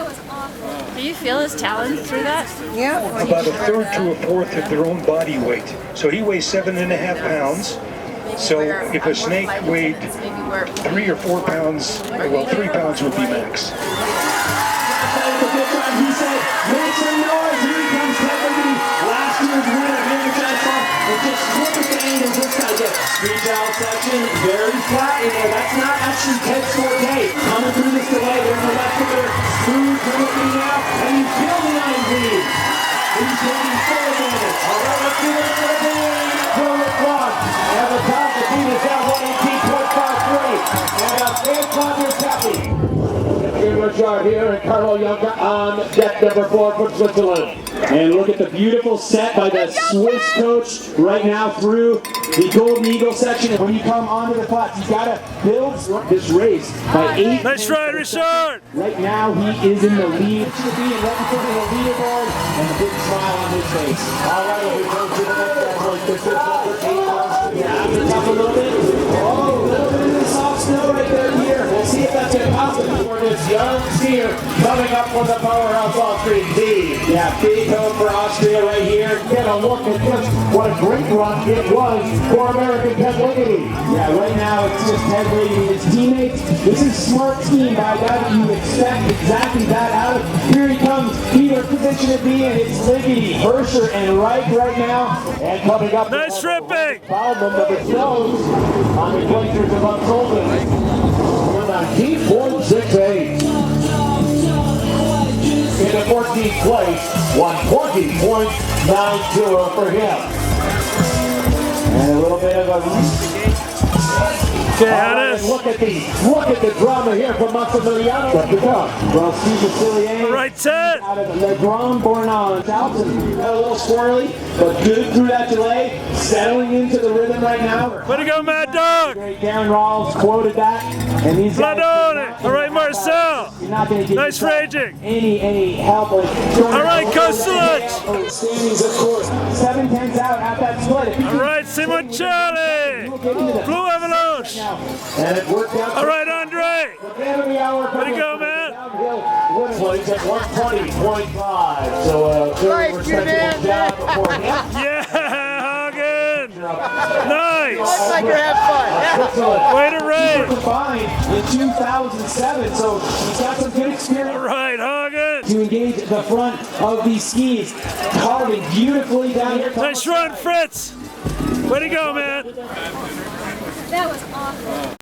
That was awful. Do you feel his talent through that? Yeah. About a third to a fourth of their own body weight. So he weighs 7.5 pounds. So if a snake weighed 3 or 4 pounds, well, 3 pounds would be max. He said, make some noise, here he comes Kevin, last year's winner, and just look at the angles this guy gets. Street out section, very flat in there, that's not actually Ted's forte. Coming through this delay, there's a left hitter, smooth, looking now, and he's building on his lead. He's taking 4 minutes. All right, let's do it for the game. Throw the clock. At the top, the team is down 118.53. And a big clock is happy. Richard here and Carlo Juncker on deck number 4 for Switzerland. And look at the beautiful set by the Swiss coach right now through the Golden Eagle section. When you come onto the flats, you've got to build this race by 8. Nice try, Richard! Right now, he is in the lead. Should be right in front of the leaderboard and a big smile on his face. All right, we go to the next one. Yeah, after top a little bit. Oh, a little bit of the soft snow right there here. We'll see if that's going to pop for this young skier coming up from the powerhouse Austrian team. Yeah, big hope for Austria right here. Get a look at this. What a great run it was for American Ted Ligety. Yeah, right now it's just Ted Ligety and his teammates. This is smart skiing by a guy that you expect exactly that out of. Here he comes, either position to be, and it's Ligety, Hirscher, and Reich right now. And coming up. Nice tripping! Baldwin of the Stones on the glaciers of Unsolved. 19.68. In the 14th place, 120.90 for him. And a little bit of a... Right, look at the drama here from Massimilano Blardone. Well, Steve Facilier. Right, Ted. Out of the Grand Bornand. Alton got a little squirrely, but good through that delay. Settling into the rhythm right now. Way to go, Mad Dog. Great Darren Rawls quoted that. And these Blardone. All right, Marcel. Nice raging. Any help. All right, Kostelic. Standings, of course. 7/10 out at that split. All right, Simoncelli. Blue Avalanche. And it worked out. All right, Ondrej. Way to go, man. Plays at 120.5. So very respectable job before him. Yeah, Haugen. Nice. Looks like you're having fun. Way to rage. Combined in 2007, so he's got some good experience. All right, Haugen. To engage the front of these skis, carving beautifully down here. Nice run, Fritz. Way to go, man. That was awful.